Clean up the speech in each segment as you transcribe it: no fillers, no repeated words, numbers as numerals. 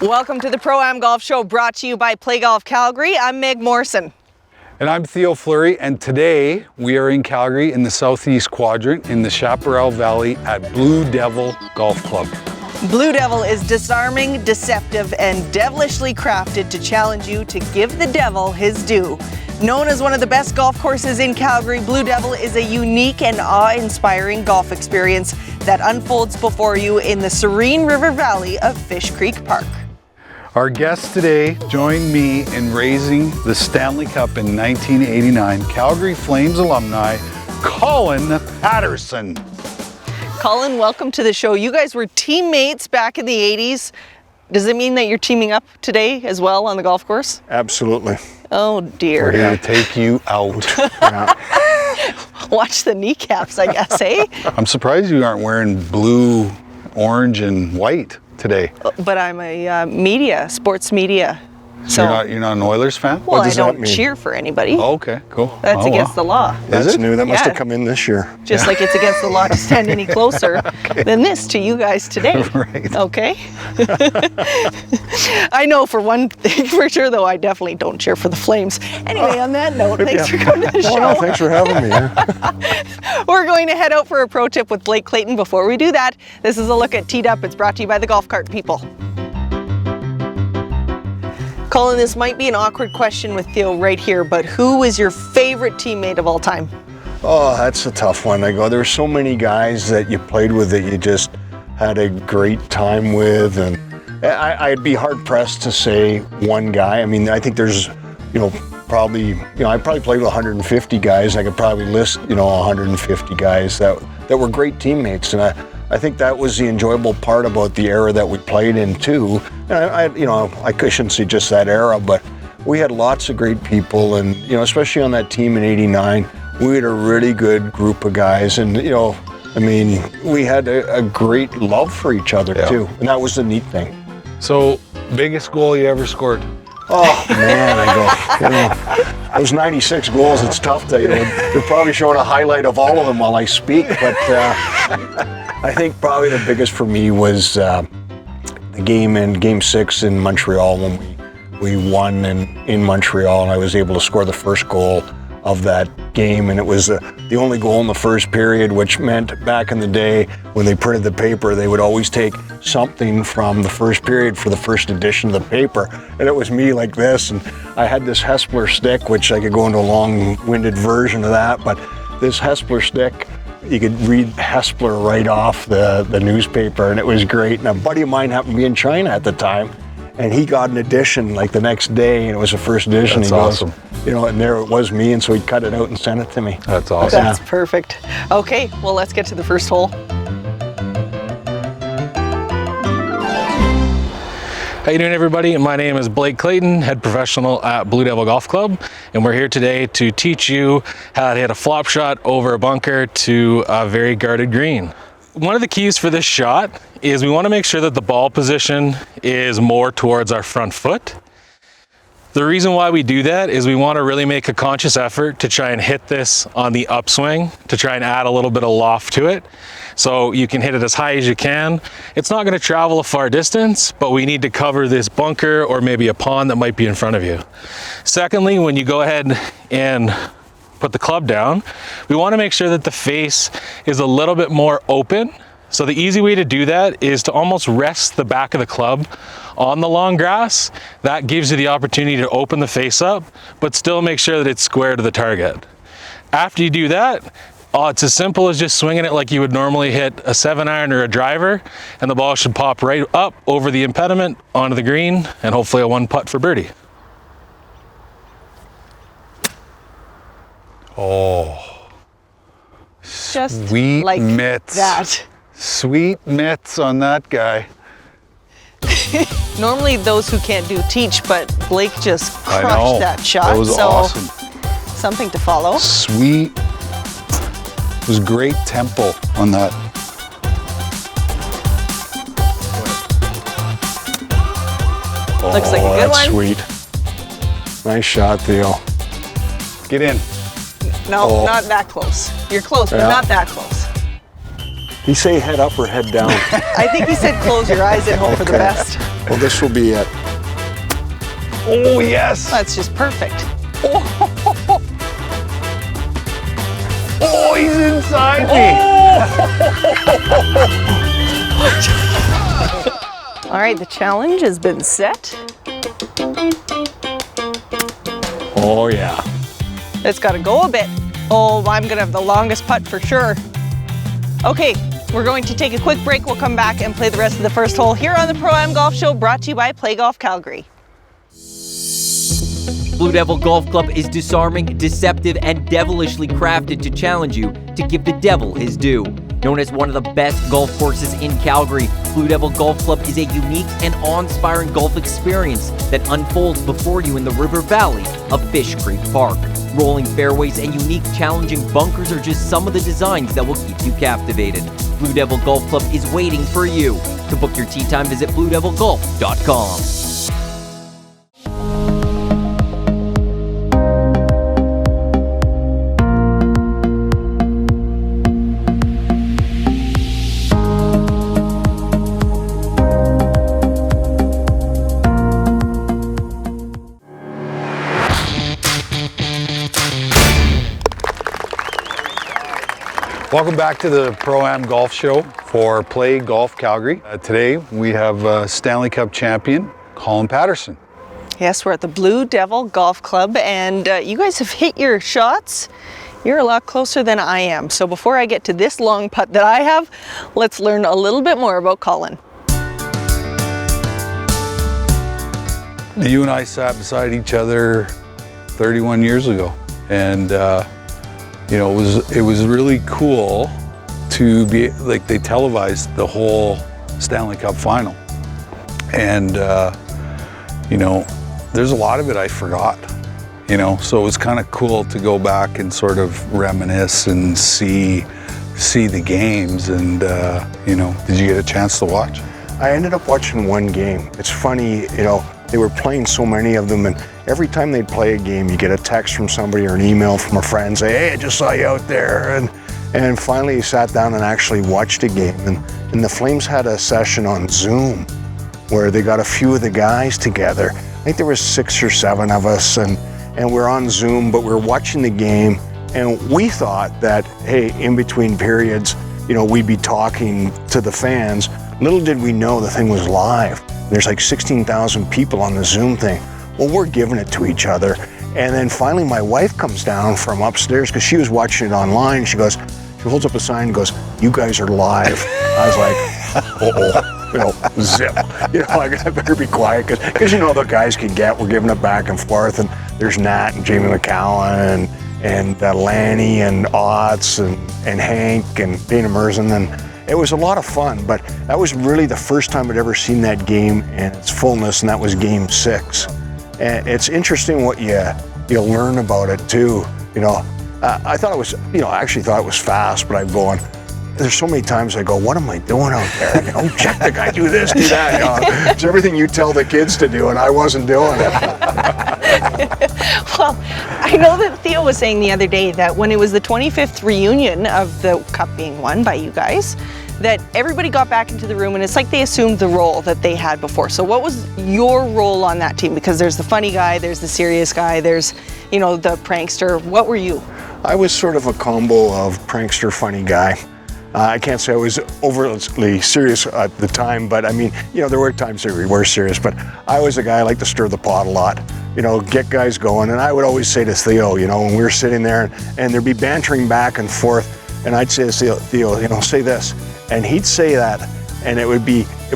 Welcome to the Pro-Am Golf Show, brought to you by Play Golf Calgary. I'm Meg Morrison. And I'm Theo Fleury, and today we are in Calgary in the southeast quadrant in the Chaparral Valley at Blue Devil Golf Club. Blue Devil is disarming, deceptive, and devilishly crafted to challenge you to give the devil his due. Known as one of the best golf courses in Calgary, Blue Devil is a unique and awe-inspiring golf experience that unfolds before you in the serene river valley of Fish Creek Park. Our guest today joined me in raising the Stanley Cup in 1989, Calgary Flames alumni, Colin Patterson. Colin, welcome to the show. You guys were teammates back in the 80s. Does it mean that you're teaming up today as well on the golf course? Absolutely. Oh dear. We're going to take you out. Watch the kneecaps, I guess, eh? I'm surprised you aren't wearing blue, orange, and white today. But I'm a sports media. So you're not an Oilers fan? Well, What does I that don't mean? cheer for anybody. Oh, okay, cool. That's against the law. That's new. That must Yeah. have come in this year. Just like it's against the law to stand any closer than this to you guys today. Right. Okay? I know for one thing for sure, though, I definitely don't cheer for the Flames. Anyway, on that note, thanks for coming to the show. Oh, no, thanks for having me. We're going to head out for a pro tip with Blake Clayton. Before we do that, this is a look at Teed Up. It's brought to you by the Golf Cart People. Colin, this might be an awkward question with Theo right here, but who is your favorite teammate of all time? Oh, that's a tough one. There's so many guys that you played with that you just had a great time with, and I'd be hard pressed to say one guy. I mean, I think there's, I probably played with 150 guys. I could probably list, 150 guys that were great teammates, and I think that was the enjoyable part about the era that we played in too. And I shouldn't say just that era, but we had lots of great people, and especially on that team in '89, we had a really good group of guys, and we had a great love for each other too, and that was the neat thing. So, biggest goal you ever scored? Oh man, those 96 goals, it's tough to, they're probably showing a highlight of all of them while I speak, but I think probably the biggest for me was the game in Game 6 in Montreal when we won in Montreal, and I was able to score the first goal of that game, and it was the only goal in the first period, which meant back in the day when they printed the paper, they would always take something from the first period for the first edition of the paper, and it was me like this, and I had this Hespler stick, which I could go into a long-winded version of that, but this Hespler stick, you could read Hespler right off the newspaper, and it was great. And a buddy of mine happened to be in China at the time, and he got an edition like the next day, and it was the first edition. That's he goes, awesome. And there it was me, and so he cut it out and sent it to me. That's awesome. That's perfect. Okay, well, let's get to the first hole. How you doing, everybody? My name is Blake Clayton, head professional at Blue Devil Golf Club, and we're here today to teach you how to hit a flop shot over a bunker to a very guarded green. One of the keys for this shot is we want to make sure that the ball position is more towards our front foot. The reason why we do that is we want to really make a conscious effort to try and hit this on the upswing, to try and add a little bit of loft to it. So you can hit it as high as you can. It's not going to travel a far distance, but we need to cover this bunker or maybe a pond that might be in front of you. Secondly, when you go ahead and put the club down, we want to make sure that the face is a little bit more open. So the easy way to do that is to almost rest the back of the club on the long grass. That gives you the opportunity to open the face up, but still make sure that it's square to the target. After you do that, it's as simple as just swinging it like you would normally hit a 7-iron or a driver, and the ball should pop right up over the impediment onto the green, and hopefully a 1-putt for birdie. Oh, Just sweet like mitts. that. Sweet mitts on that guy. Normally those who can't do teach, but Blake just I know. crushed that shot. That was so awesome. Something to follow. Sweet. It was great tempo on that. Looks like a good that's one. Sweet. Nice shot, Theo. Get in. No, not that close. You're close, but Yeah. not that close. You say head up or head down? I think he said close your eyes and hope for the best. Well, this will be it. Oh, yes. That's just perfect. Oh, he's inside me. All right, the challenge has been set. Oh, yeah. It's got to go a bit. Oh, I'm going to have the longest putt for sure. Okay, we're going to take a quick break. We'll come back and play the rest of the first hole here on the Pro-Am Golf Show, brought to you by Play Golf Calgary. Blue Devil Golf Club is disarming, deceptive, and devilishly crafted to challenge you to give the devil his due. Known as one of the best golf courses in Calgary, Blue Devil Golf Club is a unique and awe-inspiring golf experience that unfolds before you in the river valley of Fish Creek Park. Rolling fairways and unique challenging bunkers are just some of the designs that will keep you captivated. Blue Devil Golf Club is waiting for you. To book your tee time, visit bluedevilgolf.com. Welcome back to the Pro-Am Golf Show for Play Golf Calgary. Today we have Stanley Cup champion Colin Patterson. Yes, we're at the Blue Devil Golf Club, and you guys have hit your shots. You're a lot closer than I am. So before I get to this long putt that I have, let's learn a little bit more about Colin. You and I sat beside each other 31 years ago, and you know, it was really cool to be, like, they televised the whole Stanley Cup final. And, you know, there's a lot of it I forgot, you know, so it was kind of cool to go back and sort of reminisce and see the games. And, you know, did you get a chance to watch? I ended up watching one game. It's funny, you know, they were playing so many of them, and every time they'd play a game, you get a text from somebody or an email from a friend say, hey, I just saw you out there. And finally he sat down and actually watched a game. And the Flames had a session on Zoom where they got a few of the guys together. I think there was 6 or 7 of us, and we're on Zoom, but we're watching the game. And we thought that, hey, in between periods, you know, we'd be talking to the fans. Little did we know the thing was live. There's like 16,000 people on the Zoom thing. Well, we're giving it to each other. And then finally my wife comes down from upstairs because she was watching it online. She holds up a sign and goes, you guys are live. I was like, uh-oh, you know, zip. You know, like, I better be quiet because you know the guys can get, we're giving it back and forth. And there's Nat and Jamie McCallum and Lanny and Otts and Hank and Dana Merzen. And it was a lot of fun, but that was really the first time I'd ever seen that game in its fullness, and that was Game 6. And it's interesting what you learn about it too. You know, I thought it was, you know, I actually thought it was fast, but I'm going, there's so many times I go, what am I doing out there? You know, check the guy, do this, do that. You know, it's everything you tell the kids to do, and I wasn't doing it. Well, I know that Theo was saying the other day that when it was the 25th reunion of the Cup being won by you guys, that everybody got back into the room and it's like they assumed the role that they had before. So what was your role on that team? Because there's the funny guy, there's the serious guy, there's, you know, the prankster. What were you? I was sort of a combo of prankster, funny guy. I can't say I was overly serious at the time, but I mean, you know, there were times that we were serious, but I was a guy I like to stir the pot a lot, you know, get guys going. And I would always say to Theo, you know, when we were sitting there and there'd be bantering back and forth, and I'd say to Theo, you know, say this. And he'd say that, and it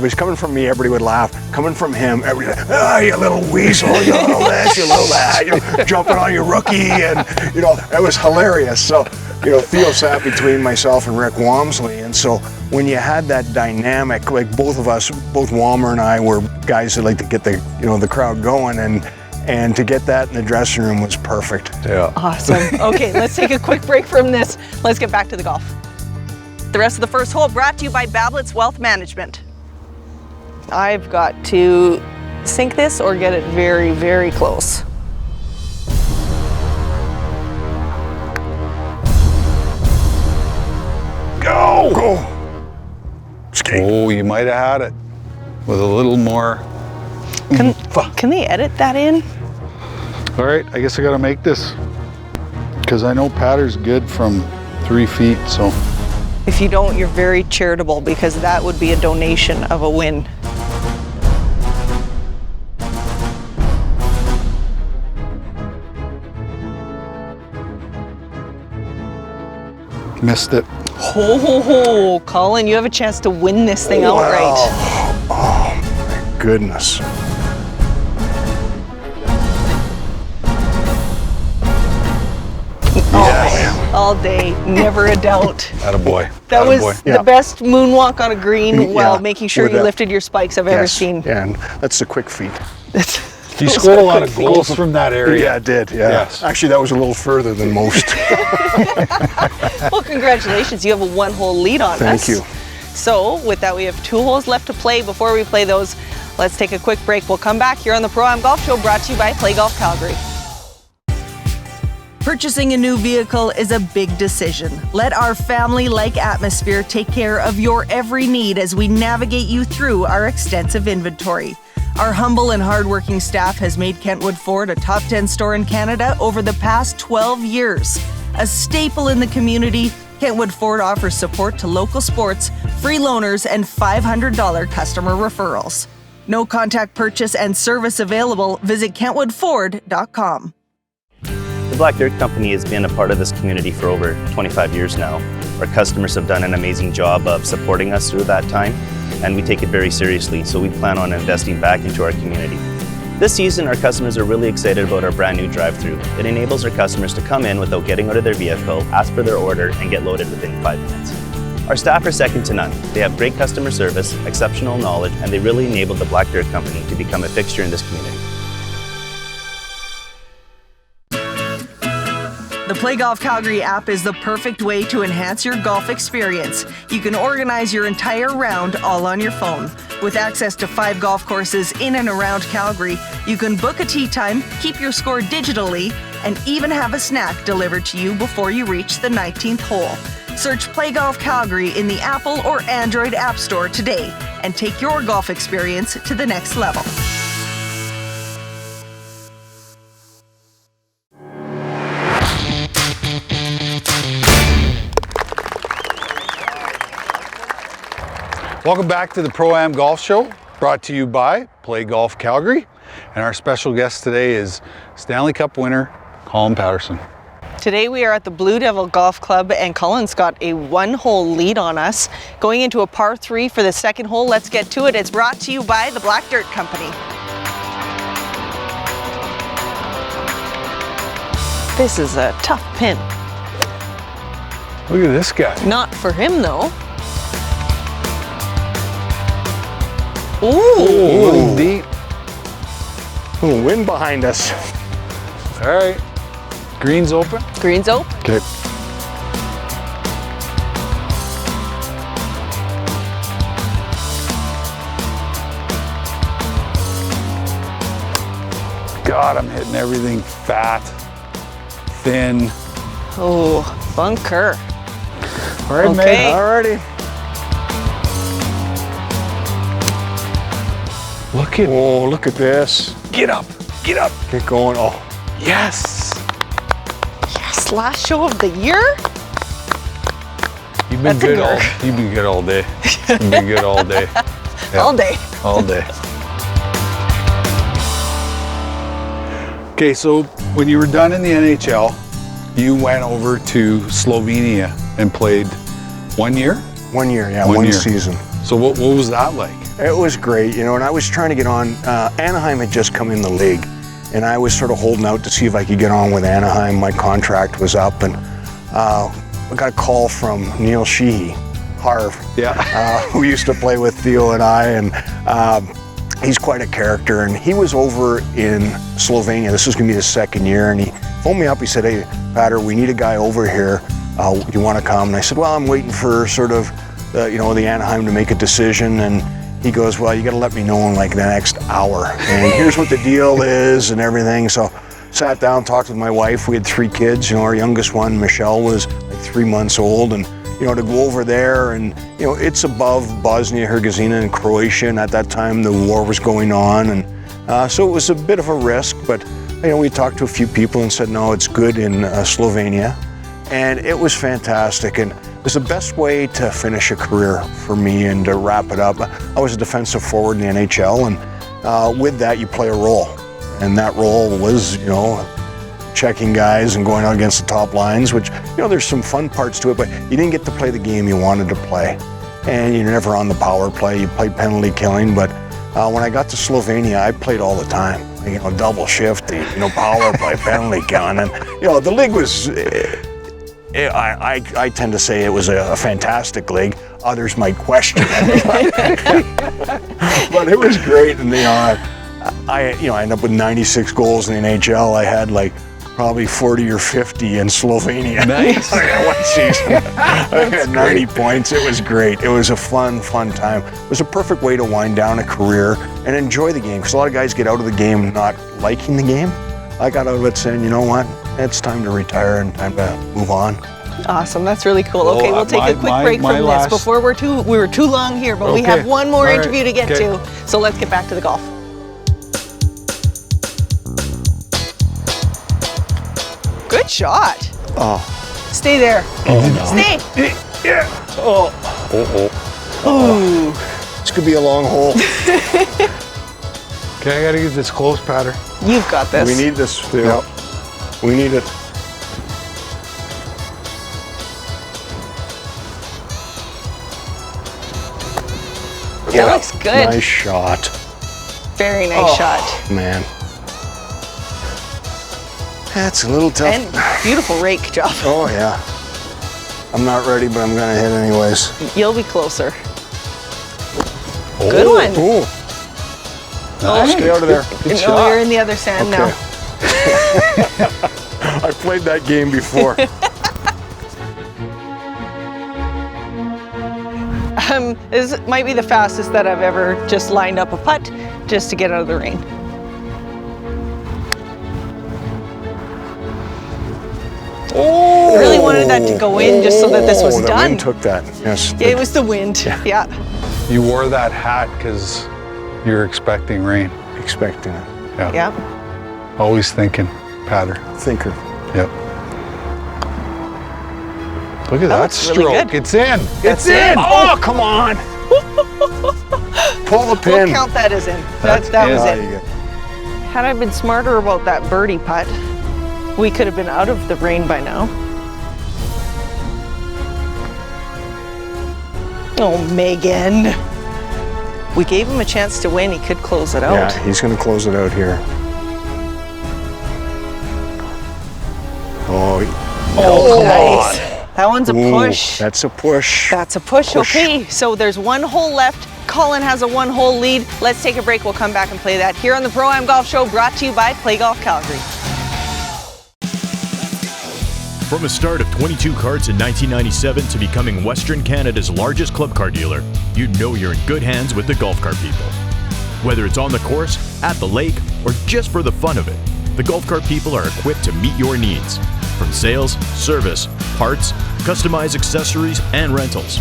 was coming from me, everybody would laugh. Coming from him, everybody, you little weasel, you little this, you little that, you know, jumping on your rookie, and, you know, it was hilarious. So, you know, Theo sat between myself and Rick Walmsley, and so when you had that dynamic, like both of us, both Walmer and I were guys that like to get the, you know, the crowd going, and to get that in the dressing room was perfect. Yeah. Awesome. Okay, let's take a quick break from this. Let's get back to the golf. The rest of the first hole brought to you by Bablett's Wealth Management. I've got to sink this or get it very, very close. Go! Skate. Oh, you might have had it with a little more Can they edit that in? All right, I guess I gotta make this. Because I know Patter's good from 3 feet, so. If you don't, you're very charitable, because that would be a donation of a win. Missed it. Ho, ho, ho. Colin, you have a chance to win this thing outright. Oh, my goodness. Yes. All day, never a doubt. Attaboy. That was Attaboy. Yeah. the best moonwalk on a green while Yeah, making sure with you that. lifted your spikes I've ever Yes, seen. yeah, and that's the quick feet. You scored a lot of goals from that area. Yeah, I did, yeah. Yes. Actually, that was a little further than most. Well, congratulations. You have a 1-hole lead on us. Thank you. So, with that, we have 2 holes left to play. Before we play those, let's take a quick break. We'll come back here on the Pro-Am Golf Show, brought to you by Play Golf Calgary. Purchasing a new vehicle is a big decision. Let our family-like atmosphere take care of your every need as we navigate you through our extensive inventory. Our humble and hardworking staff has made Kentwood Ford a top 10 store in Canada over the past 12 years. A staple in the community, Kentwood Ford offers support to local sports, free loaners, and $500 customer referrals. No contact purchase and service available. Visit kentwoodford.com. The Black Dirt Company has been a part of this community for over 25 years now. Our customers have done an amazing job of supporting us through that time, and we take it very seriously, so we plan on investing back into our community. This season, our customers are really excited about our brand new drive-thru. It enables our customers to come in without getting out of their vehicle, ask for their order, and get loaded within 5 minutes. Our staff are second to none. They have great customer service, exceptional knowledge, and they really enabled the Black Dirt Company to become a fixture in this community. The Play Golf Calgary app is the perfect way to enhance your golf experience. You can organize your entire round all on your phone. With access to 5 golf courses in and around Calgary, you can book a tee time, keep your score digitally, and even have a snack delivered to you before you reach the 19th hole. Search Play Golf Calgary in the Apple or Android App Store today and take your golf experience to the next level. Welcome back to the Pro-Am Golf Show, brought to you by Play Golf Calgary. And our special guest today is Stanley Cup winner, Colin Patterson. Today we are at the Blue Devil Golf Club, and Colin's got a 1-hole lead on us. Going into a par 3 for the second hole, let's get to it. It's brought to you by the Black Dirt Company. This is a tough pin. Look at this guy. Not for him though. Ooh. A little deep. A little wind behind us. All right. Green's open. Green's open. Okay. God, I'm hitting everything fat, thin. Oh, bunker. All right, Okay. mate. Alrighty. Look at, Oh, look at this. get up, get up. Get going. Oh, Yes. Yes, last show of the year? You've been That's a good girl. you've been good all day. You've been good all day. Yeah, All day. all day. Okay, so when you were done in the NHL, you went over to Slovenia and played 1 year? 1 year, yeah, 1 one year. season. So what was that like? It was great, and I was trying to get on. Anaheim had just come in the league, and I was sort of holding out to see if I could get on with Anaheim. My contract was up, and I got a call from Neil Sheehy, Harv, Yeah. who used to play with Theo and I, and he's quite a character. And he was over in Slovenia. This was going to be his second year, and he phoned me up. He said, "Hey, Patter, we need a guy over here. You want to come?" And I said, "Well, I'm waiting for sort of, the Anaheim to make a decision." And he goes, "Well, you got to let me know in like the next hour. And here's what the deal is and everything." So sat down, talked with my wife. We had 3 kids. Our youngest one, Michelle, was like 3 months old. And, to go over there and, it's above Bosnia, Herzegovina and Croatia. And at that time, the war was going on. And So it was a bit of a risk, but we talked to a few people and said, no, it's good in Slovenia. And it was fantastic. And it was the best way to finish a career for me and to wrap it up. I was a defensive forward in the NHL, and with that, you play a role. And that role was, checking guys and going out against the top lines, which, there's some fun parts to it, but you didn't get to play the game you wanted to play. And you're never on the power play. You played penalty killing, but when I got to Slovenia, I played all the time. Double shift, power play, penalty killing, and the league was. I tend to say it was a fantastic league. Others might question it, but it was great. And I ended up with 96 goals in the NHL. I had probably 40 or 50 in Slovenia. Nice. One season. I had 90 points. It was great. It was a fun time. It was a perfect way to wind down a career and enjoy the game, because a lot of guys get out of the game not liking the game. I got out of it saying, you know what, it's time to retire and time to move on. Awesome, that's really cool. Okay, we'll take a quick break from this before we were too long here, but we have one more interview to get to. So let's get back to the golf. Good shot. Oh. Stay there. Stay. Yeah. Oh. Ooh. This could be a long hole. Okay, I gotta get this close, Patter. You've got this. We need this. Yeah. We need it. That looks good. Nice shot. Very nice shot. Man. That's a little tough. And beautiful rake job. Oh, yeah. I'm not ready, but I'm going to hit anyways. You'll be closer. Good one. Ooh. Oh, stay out of there. Good shot. You're in the other sand now. I played that game before. This might be the fastest that I've ever just lined up a putt just to get out of the rain. Oh! I really wanted that to go in just so that this was the done. wind took that. Yes. Yeah, it was the wind. Yeah. You wore that hat because you're expecting rain. Expecting it. Yeah. Always thinking, Patter. Thinker. Yep. Look at that looks stroke. really good. It's in. That's in. Oh, come on. Pull the pin. We'll count that as in. That was it. Had I been smarter about that birdie putt, we could have been out of the rain by now. Oh, Megan. We gave him a chance to win. He could close it out. Yeah, he's going to close it out here. Oh, nice. That one's a push. That's a push. That's a push. Okay, so there's one hole left. Colin has a one-hole lead. Let's take a break. We'll come back and play that here on the Pro-Am Golf Show, brought to you by Play Golf Calgary. From a start of 22 carts in 1997 to becoming Western Canada's largest club car dealer, you know you're in good hands with the Golf Car People. Whether it's on the course, at the lake, or just for the fun of it, the Golf Car People are equipped to meet your needs. From sales, service, parts, customized accessories, and rentals.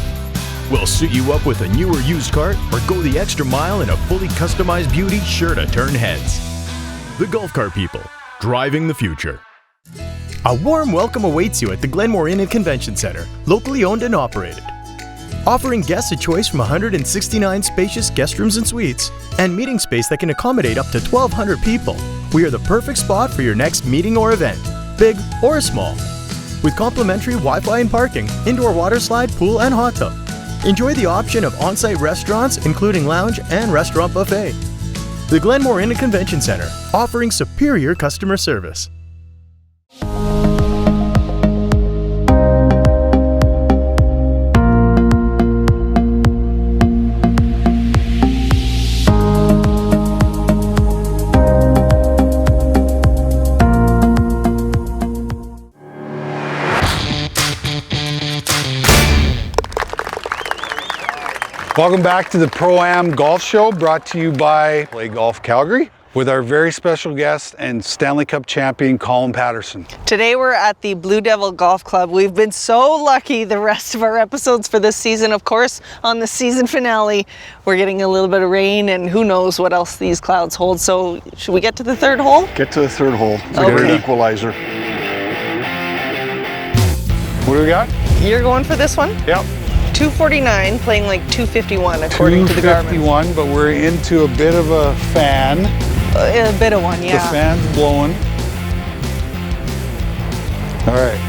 We'll suit you up with a new or used cart or go the extra mile in a fully customized beauty sure to turn heads. The Golf Car People, driving the future. A warm welcome awaits you at the Glenmore Inn and Convention Center, locally owned and operated. Offering guests a choice from 169 spacious guest rooms and suites, and meeting space that can accommodate up to 1,200 people, we are the perfect spot for your next meeting or event, big or small. With complimentary Wi-Fi and parking, indoor water slide, pool, and hot tub. Enjoy the option of on-site restaurants, including lounge and restaurant buffet. The Glenmore Inn and Convention Center, offering superior customer service. Welcome back to the Pro-Am Golf Show, brought to you by Play Golf Calgary. with our very special guest and Stanley Cup champion, Colin Patterson. Today we're at the Blue Devil Golf Club. We've been so lucky the rest of our episodes for this season. Of course, on the season finale, we're getting a little bit of rain and who knows what else these clouds hold. So should we get to the third hole? Get to the third hole. It's Okay. an equalizer. What do we got? You're going for this one? Yep. 249, playing like 251 according to the Garmin. 251, but we're into a bit of a fan. A bit of one, yeah. The fan's blowing. All right.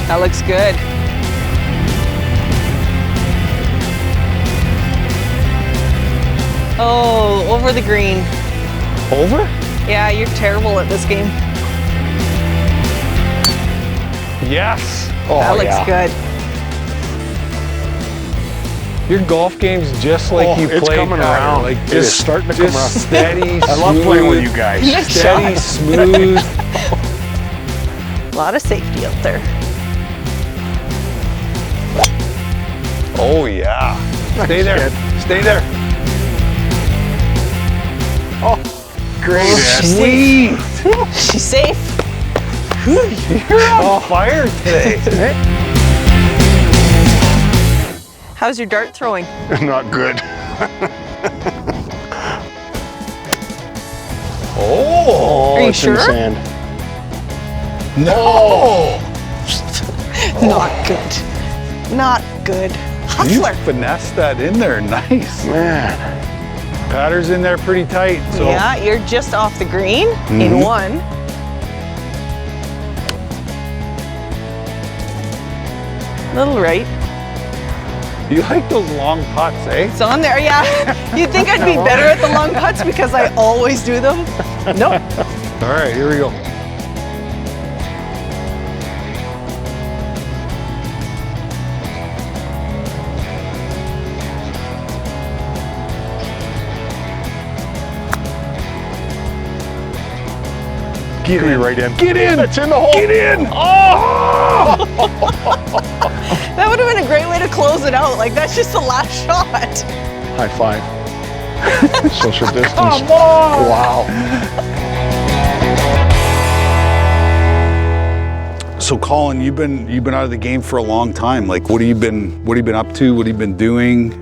That looks good. Oh, over the green. Over? Yeah, you're terrible at this game. Yes. Oh, That looks yeah. good. Your golf game's just like Oh, you it's play. coming around. Like It just is starting to come around. Steady, I love playing with you guys. Nice Steady, shot. smooth. A lot of safety out there. Oh yeah. Stay there. Stay there. Oh, great. Sweet. She's safe. You're on fire today. How's your dart throwing? Not good. Oh. Are you it's in sure? sand. No. Not good. Not good. You Hustler. finessed that in there. Nice. Man. Patter's in there pretty tight. So Yeah, you're just off the green in one. Little right. you like those long putts, eh? It's on there, yeah. You'd think I'd be better at the long putts because I always do them. Nope. All right, here we go. Get in right in. Get in! It's in the hole. Get in! Oh! That would have been a great way to close it out. Like, that's just the last shot. High five. Social distance. Come on! Wow. So Colin, you've been out of the game for a long time. Like, what have you been up to? What have you been doing?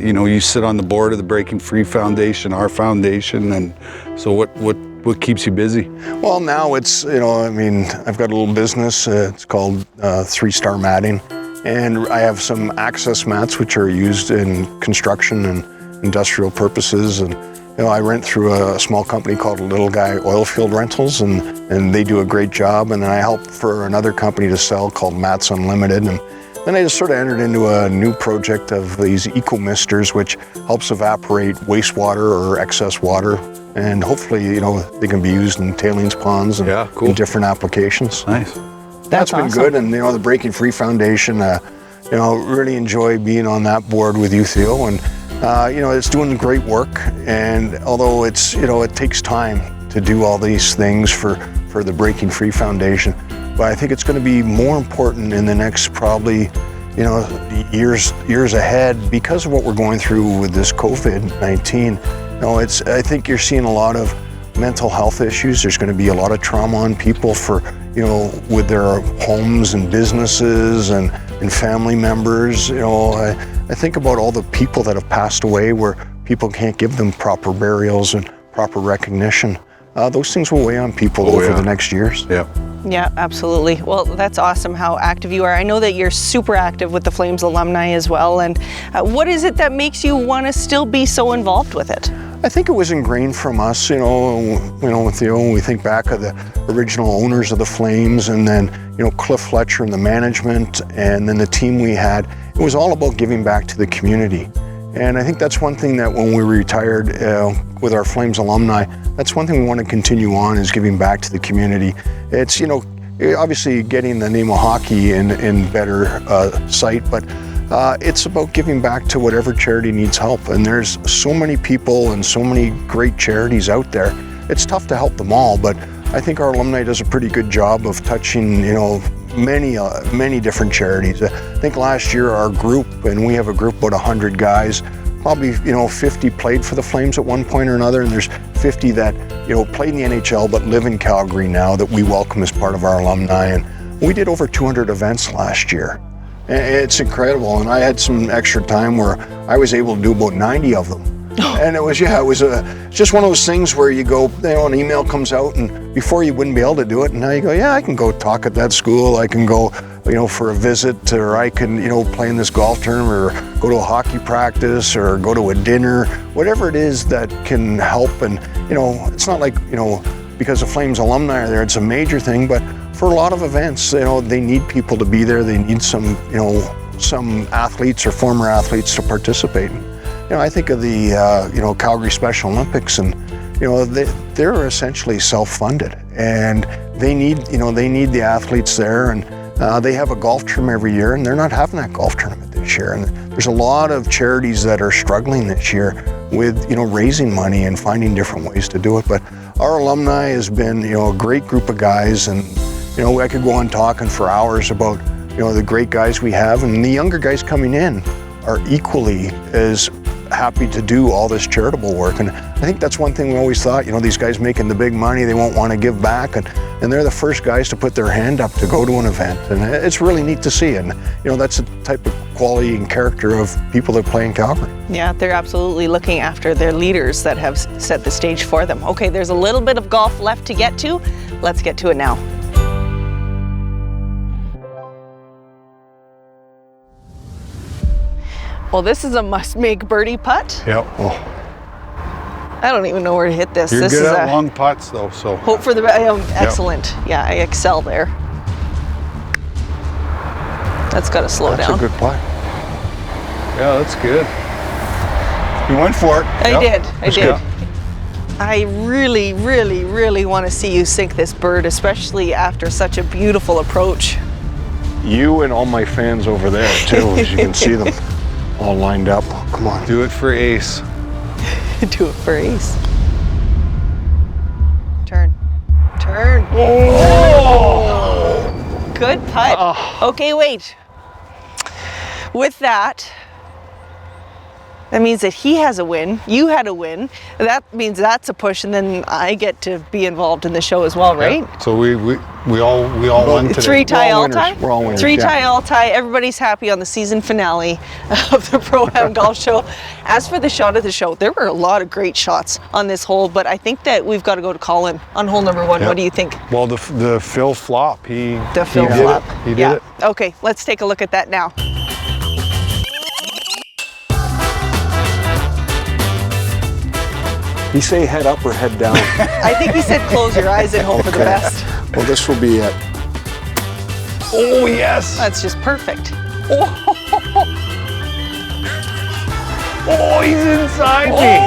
You know, you sit on the board of the Breaking Free Foundation, our foundation, and so what keeps you busy? Well, now it's, you know, I mean, I've got a little business. It's called 3-Star Matting. And I have some access mats which are used in construction and industrial purposes. And, you know, I rent through a small company called Little Guy Oilfield Rentals, and they do a great job. And then I help for another company to sell called Mats Unlimited. And then I just sort of entered into a new project of these eco misters, which helps evaporate wastewater or excess water. And hopefully, you know, they can be used in tailings ponds and Yeah, cool. in different applications. Nice. That's been awesome. good. And, you know, the Breaking Free Foundation, you know, really enjoy being on that board with you, Theo. And, you know, it's doing great work. And although it's, you know, it takes time to do all these things for the Breaking Free Foundation, but I think it's going to be more important in the next probably, you know, years ahead because of what we're going through with this COVID-19. You know, I think you're seeing a lot of mental health issues. There's going to be a lot of trauma on people for, you know, with their homes and businesses and family members. You know, I think about all the people that have passed away where people can't give them proper burials and proper recognition. Those things will weigh on people over the next years. Yeah. Yeah, absolutely. Well, that's awesome how active you are. I know that you're super active with the Flames alumni as well. And what is it that makes you want to still be so involved with it? I think it was ingrained from us, you know, Theo, when we think back of the original owners of the Flames, and then, you know, Cliff Fletcher and the management, and then the team we had. It was all about giving back to the community. And I think that's one thing that when we retired with our Flames alumni, that's one thing we want to continue on, is giving back to the community. It's, you know, obviously getting the name of hockey in better sight, but it's about giving back to whatever charity needs help. And there's so many people and so many great charities out there. It's tough to help them all, but I think our alumni does a pretty good job of touching, you know, many different charities. I think last year our group, and we have a group about 100 guys, probably 50 played for the Flames at one point or another, and there's 50 that played in the NHL but live in Calgary now that we welcome as part of our alumni. And we did over 200 events last year. It's incredible, and I had some extra time where I was able to do about 90 of them. And it was just one of those things where you go, an email comes out, and before you wouldn't be able to do it, and now you go, yeah, I can go talk at that school, I can go, for a visit, or I can, play in this golf tournament, or go to a hockey practice, or go to a dinner, whatever it is that can help. And, it's not like, because the Flames alumni are there, it's a major thing, but for a lot of events, they need people to be there, they need some athletes or former athletes to participate. I think of the Calgary Special Olympics, and they're essentially self-funded, and they need the athletes there, and they have a golf tournament every year, and they're not having that golf tournament this year. And there's a lot of charities that are struggling this year with raising money and finding different ways to do it. But our alumni has been a great group of guys, and I could go on talking for hours about the great guys we have, and the younger guys coming in are equally as happy to do all this charitable work. And I think that's one thing we always thought, these guys making the big money, they won't want to give back, and they're the first guys to put their hand up to go to an event, and it's really neat to see. And that's the type of quality and character of people that play in Calgary. Yeah, they're absolutely looking after their leaders that have set the stage for them. Okay, there's a little bit of golf left to get to. Let's get to it now. Well, this is a must-make birdie putt. Yep. I don't even know where to hit this. You're this good is at long putts, though, so. Hope for the excellent. Yeah, I excel there. That's got to slow down. That's a good putt. Yeah, that's good. You went for it. I did. Good. I really, really, really want to see you sink this bird, especially after such a beautiful approach. You and all my fans over there, too, as you can see them all lined up. Come on. Do it for ace. Do it for ace. Turn. Oh! Good putt. Oh. Okay, wait. With that means that he has a win, you had a win. That means that's a push, and then I get to be involved in the show as well, right? Yeah. So we all won today. Three-tie all-tie? We're all winners. Three-tie all-tie. Everybody's happy on the season finale of the Pro-Am Golf Show. As for the shot of the show, there were a lot of great shots on this hole, but I think that we've got to go to Colin on hole number 1. What do you think? Well, the Phil flop, he did it. Okay, let's take a look at that now. You say head up or head down? I think he said close your eyes and hope for the best. Well, this will be it. Oh, yes. That's just perfect. Oh, he's inside me.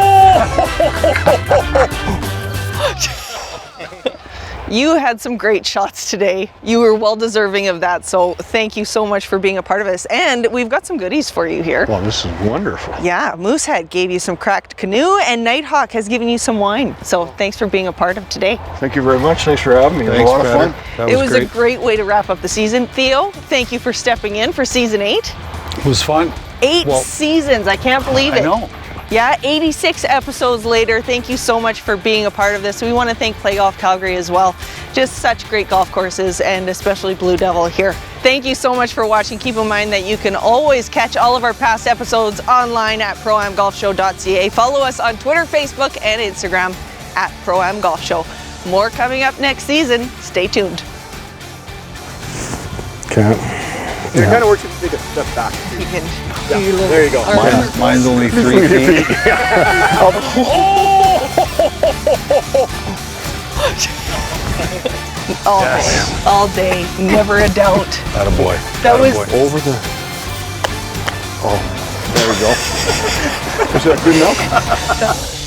You had some great shots today. You were well deserving of that, so thank you so much for being a part of this. And we've got some goodies for you here. Well, this is wonderful. Yeah, Moosehead gave you some cracked canoe, and Nighthawk has given you some wine. So thanks for being a part of today. Thank you very much. Thanks for having me. It was a lot of fun. It was a great way to wrap up the season. Theo, thank you for stepping in for season 8. It was fun. 8 seasons, I can't believe it. I know. Yeah, 86 episodes later. Thank you so much for being a part of this. We want to thank Play Golf Calgary as well. Just such great golf courses, and especially Blue Devil here. Thank you so much for watching. Keep in mind that you can always catch all of our past episodes online at proamgolfshow.ca. Follow us on Twitter, Facebook, and Instagram at Pro-Am Golf Show. More coming up next season. Stay tuned. Okay. It kind of works if you take a step back. You can. There you go. Mine's only 3 feet. All day, never a doubt. Attaboy. That was Over the... Oh, there we go. Is that good enough?